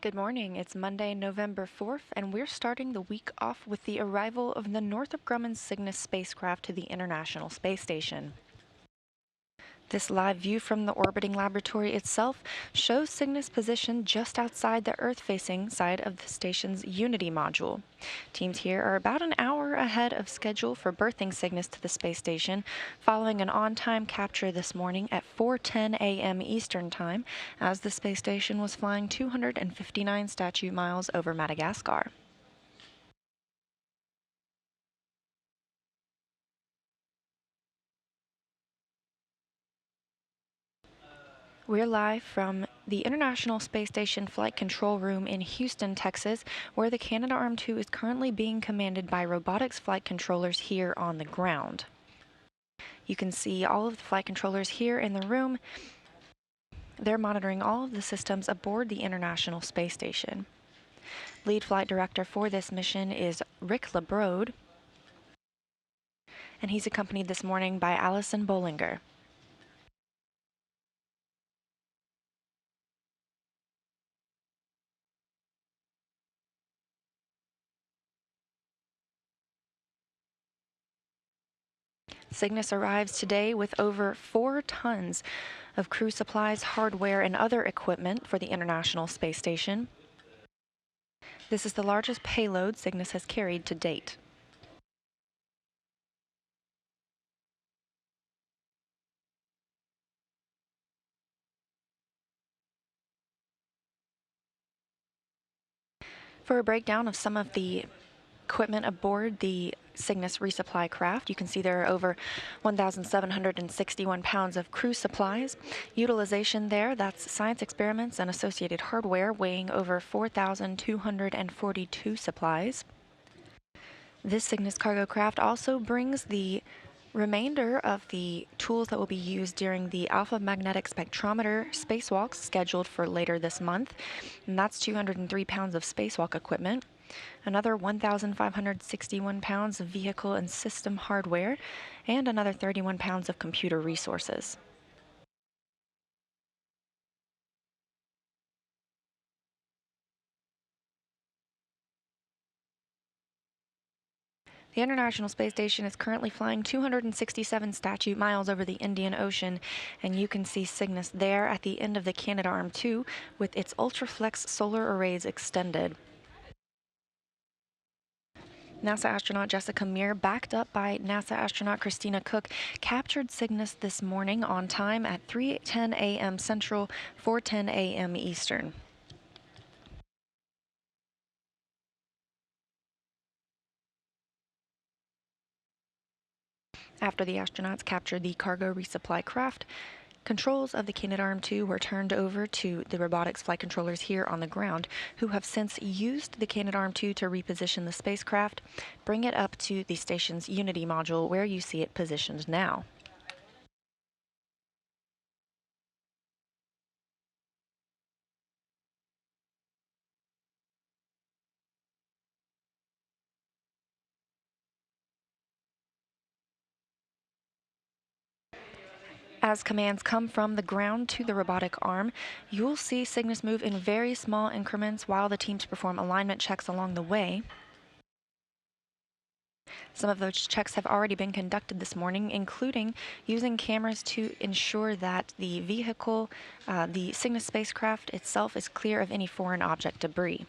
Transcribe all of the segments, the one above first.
Good morning. It's Monday, November 4th, and we're starting the week off with the arrival of the Northrop Grumman Cygnus spacecraft to the International Space Station. This live view from the orbiting laboratory itself shows Cygnus positioned just outside the Earth-facing side of the station's Unity module. Teams here are about an hour ahead of schedule for berthing Cygnus to the space station, following an on-time capture this morning at 4:10 a.m. Eastern Time, as the space station was flying 259 statute miles over Madagascar. We're live from the International Space Station Flight Control Room in Houston, Texas, where the Canadarm2 is currently being commanded by robotics flight controllers here on the ground. You can see all of the flight controllers here in the room. They're monitoring all of the systems aboard the International Space Station. Lead flight director for this mission is Rick LeBrode, and he's accompanied this morning by Allison Bollinger. Cygnus arrives today with over 4 tons of crew supplies, hardware, and other equipment for the International Space Station. This is the largest payload Cygnus has carried to date. For a breakdown of some of the equipment aboard the Cygnus resupply craft, you can see there are over 1,761 pounds of crew supplies. Utilization there, that's science experiments and associated hardware weighing over 4,242 supplies. This Cygnus cargo craft also brings the remainder of the tools that will be used during the Alpha Magnetic Spectrometer spacewalks scheduled for later this month, and that's 203 pounds of spacewalk equipment, another 1,561 pounds of vehicle and system hardware, and another 31 pounds of computer resources. The International Space Station is currently flying 267 statute miles over the Indian Ocean, and you can see Cygnus there at the end of the Canadarm2 with its Ultraflex solar arrays extended. NASA astronaut Jessica Meir, backed up by NASA astronaut Christina Koch, captured Cygnus this morning on time at 3:10 a.m. Central, 4:10 a.m. Eastern. After the astronauts captured the cargo resupply craft, controls of the Canadarm2 were turned over to the robotics flight controllers here on the ground, who have since used the Canadarm2 to reposition the spacecraft, bring it up to the station's Unity module where you see it positioned now. As commands come from the ground to the robotic arm, you'll see Cygnus move in very small increments while the teams perform alignment checks along the way. Some of those checks have already been conducted this morning, including using cameras to ensure that the vehicle, the Cygnus spacecraft itself, is clear of any foreign object debris.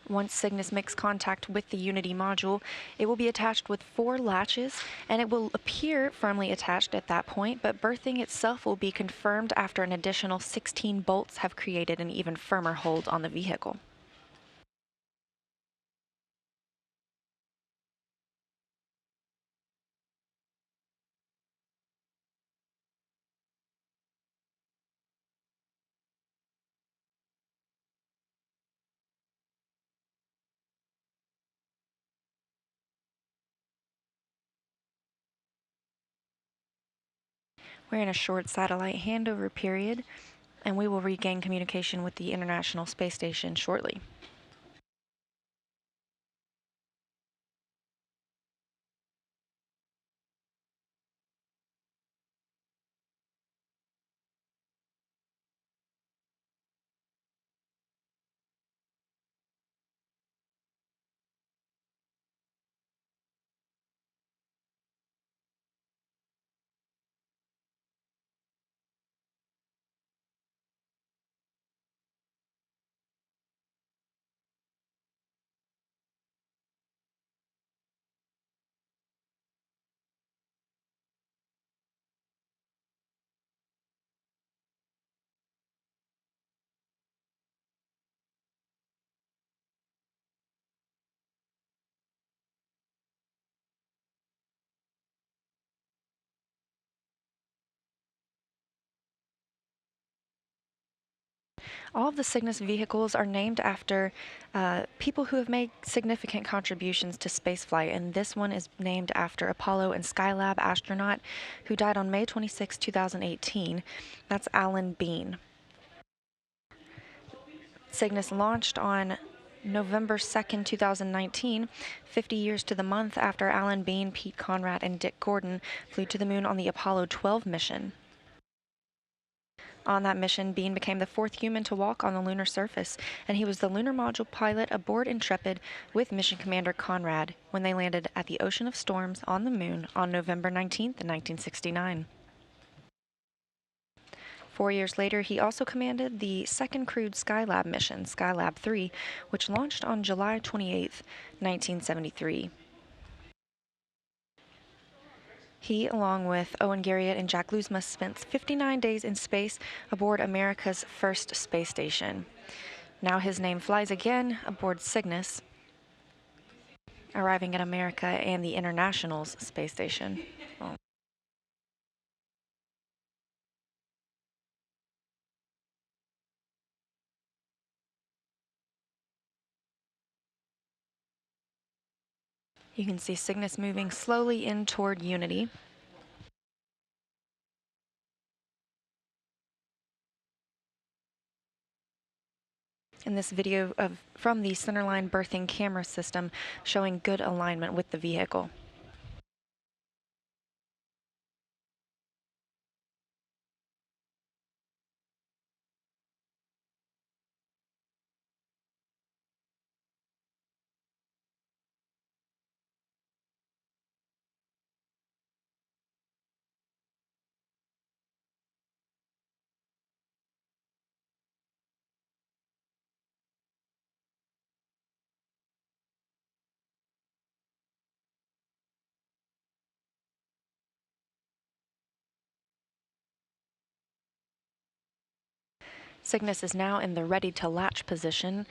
Once Cygnus makes contact with the Unity module, it will be attached with 4 latches, and it will appear firmly attached at that point, but berthing itself will be confirmed after an additional 16 bolts have created an even firmer hold on the vehicle. We're in a short satellite handover period, and we will regain communication with the International Space Station shortly. All of the Cygnus vehicles are named after people who have made significant contributions to spaceflight, and this one is named after Apollo and Skylab astronaut who died on May 26, 2018. That's Alan Bean. Cygnus launched on November 2nd, 2019, 50 years to the month after Alan Bean, Pete Conrad, and Dick Gordon flew to the moon on the Apollo 12 mission. On that mission, Bean became the fourth human to walk on the lunar surface, and he was the lunar module pilot aboard Intrepid with mission commander Conrad when they landed at the Ocean of Storms on the moon on November 19, 1969. 4 years later, he also commanded the second crewed Skylab mission, Skylab 3, which launched on July 28, 1973. He, along with Owen Garriott and Jack Lousma, spent 59 days in space aboard America's first space station. Now his name flies again aboard Cygnus, arriving at America and the International's space station. Oh. You can see Cygnus moving slowly in toward Unity. In this video from the centerline berthing camera system showing good alignment with the vehicle. Cygnus is now in the ready to latch position.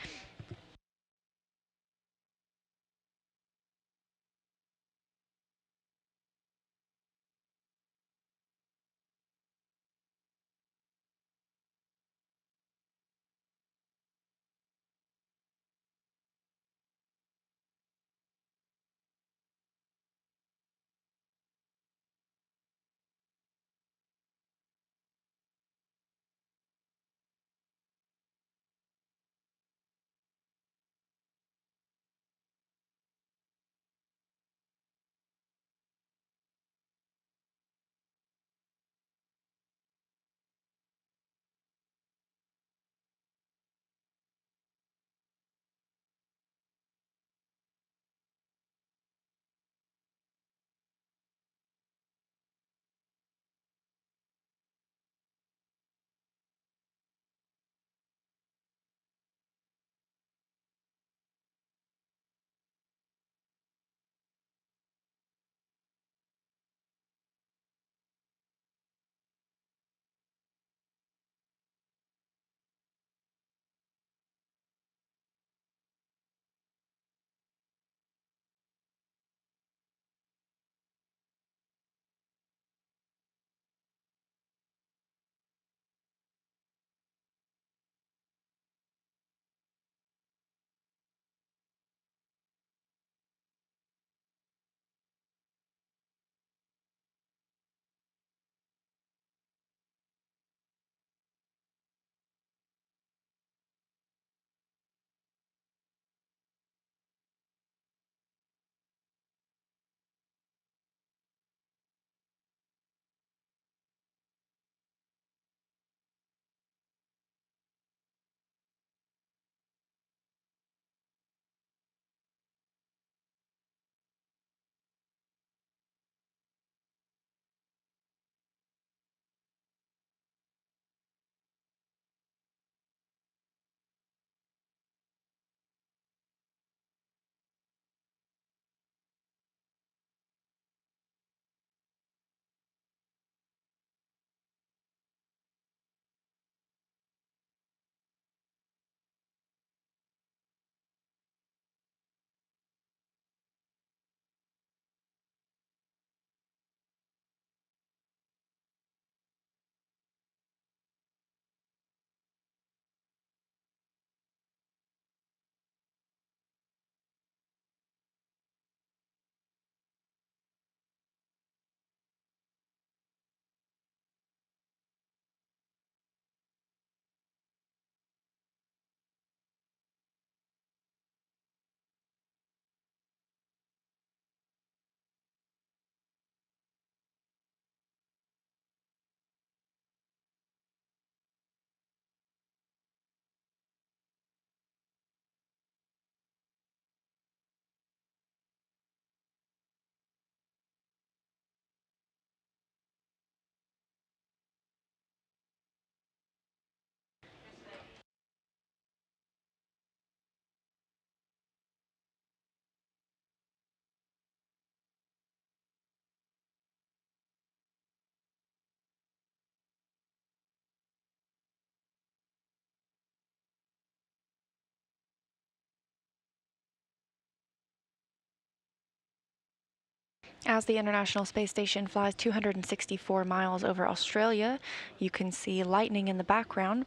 As the International Space Station flies 264 miles over Australia, you can see lightning in the background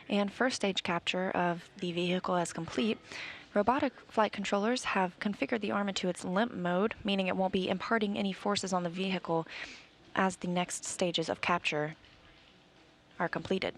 and first stage capture of the vehicle as complete. Robotic flight controllers have configured the arm into its limp mode, meaning it won't be imparting any forces on the vehicle as the next stages of capture are completed.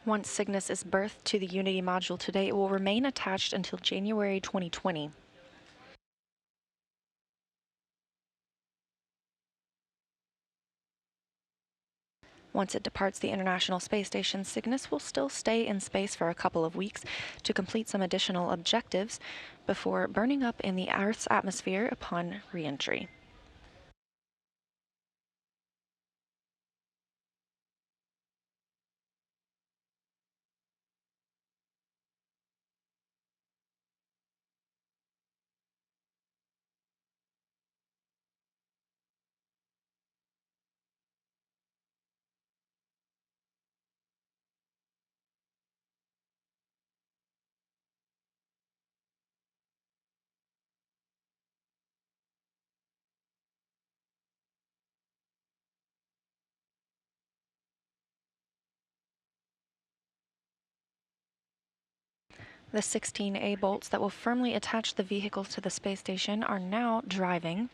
Once Cygnus is berthed to the Unity module today, it will remain attached until January 2020. Once it departs the International Space Station, Cygnus will still stay in space for a couple of weeks to complete some additional objectives before burning up in the Earth's atmosphere upon re-entry. The 16 A-bolts that will firmly attach the vehicle to the space station are now driving.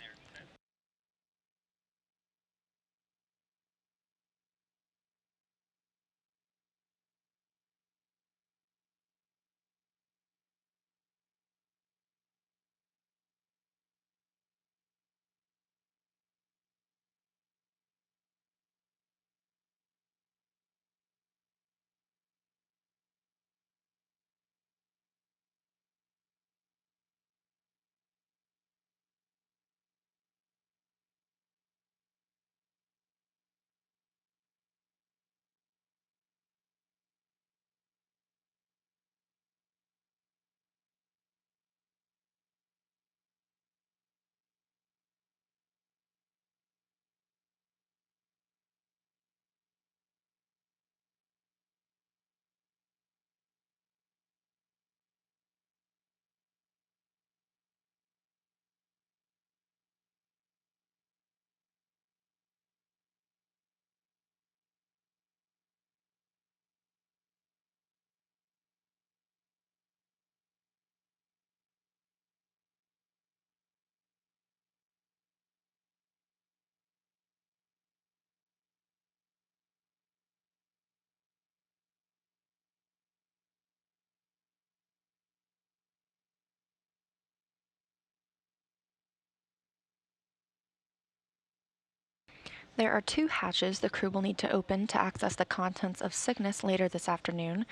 There are 2 hatches the crew will need to open to access the contents of Cygnus later this afternoon.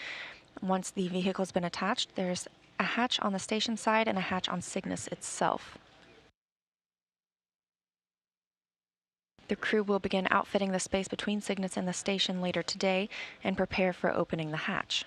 Once the vehicle's been attached, there's a hatch on the station side and a hatch on Cygnus itself. The crew will begin outfitting the space between Cygnus and the station later today and prepare for opening the hatch.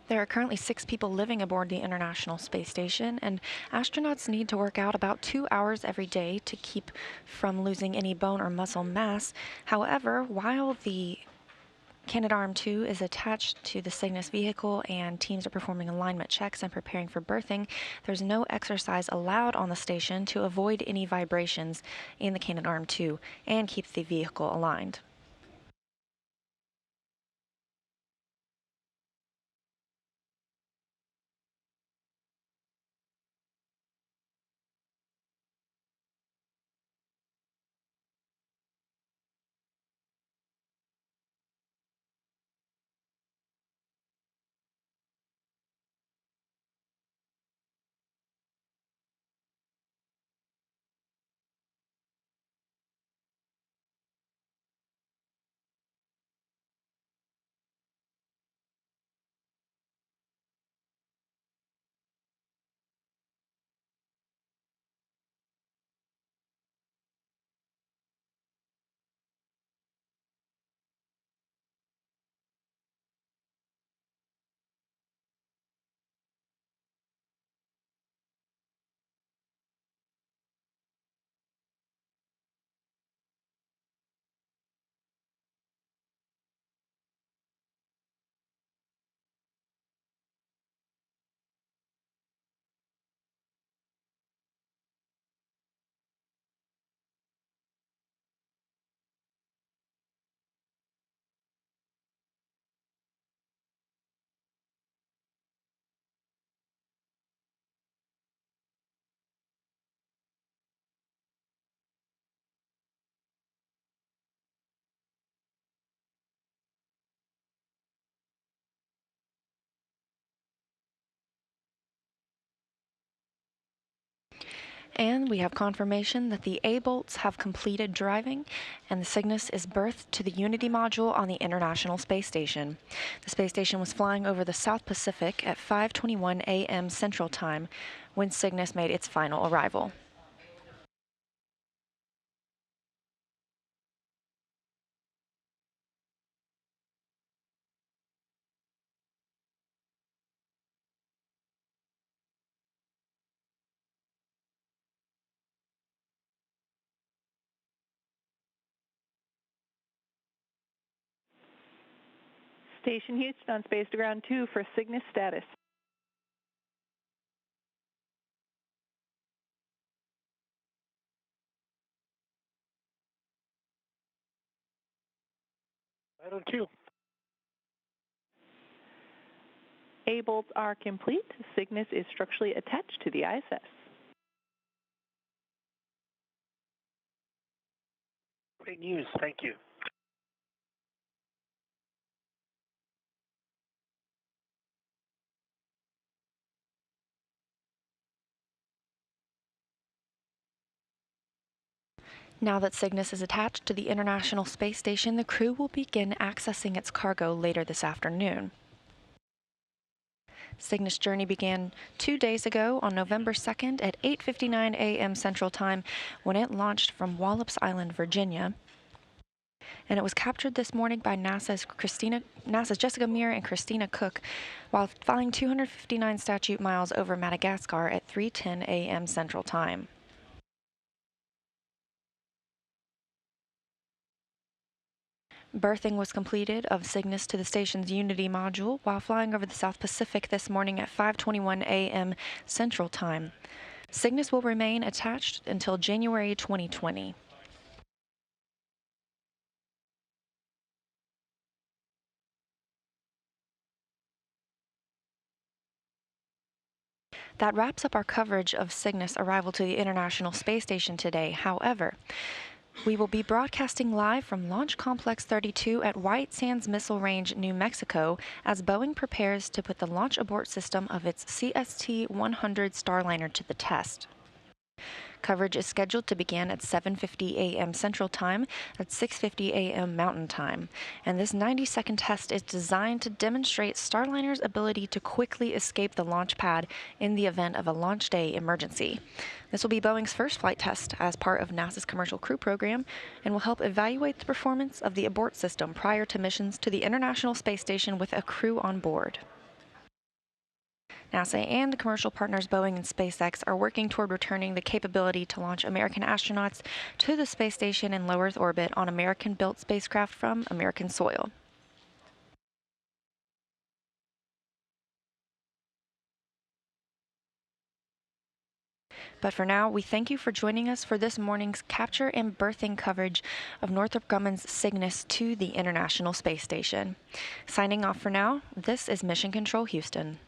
There are currently 6 people living aboard the International Space Station, and astronauts need to work out about 2 hours every day to keep from losing any bone or muscle mass. However, while the Canadarm2 is attached to the Cygnus vehicle and teams are performing alignment checks and preparing for berthing, there's no exercise allowed on the station to avoid any vibrations in the Canadarm2 and keep the vehicle aligned. And we have confirmation that the A-bolts have completed driving and the Cygnus is berthed to the Unity module on the International Space Station. The space station was flying over the South Pacific at 5:21 a.m. Central Time when Cygnus made its final arrival. Station Houston on Space to Ground 2 for Cygnus status. Item 2. A-bolts are complete. Cygnus is structurally attached to the ISS. Great news. Thank you. Now that Cygnus is attached to the International Space Station, the crew will begin accessing its cargo later this afternoon. Cygnus' journey began 2 days ago on November 2nd at 8:59 a.m. Central Time when it launched from Wallops Island, Virginia. And it was captured this morning by NASA's Jessica Meir and Christina Koch while flying 259 statute miles over Madagascar at 3:10 a.m. Central Time. Berthing was completed of Cygnus to the station's Unity module while flying over the South Pacific this morning at 5:21 a.m. Central Time. Cygnus will remain attached until January 2020. That wraps up our coverage of Cygnus' arrival to the International Space Station today. However, we will be broadcasting live from Launch Complex 32 at White Sands Missile Range, New Mexico, as Boeing prepares to put the launch abort system of its CST-100 Starliner to the test. Coverage is scheduled to begin at 7:50 a.m. Central Time at 6:50 a.m. Mountain Time, and this 90-second test is designed to demonstrate Starliner's ability to quickly escape the launch pad in the event of a launch day emergency. This will be Boeing's first flight test as part of NASA's Commercial Crew Program and will help evaluate the performance of the abort system prior to missions to the International Space Station with a crew on board. NASA and commercial partners Boeing and SpaceX are working toward returning the capability to launch American astronauts to the space station in low Earth orbit on American-built spacecraft from American soil. But for now, we thank you for joining us for this morning's capture and berthing coverage of Northrop Grumman's Cygnus to the International Space Station. Signing off for now, this is Mission Control Houston.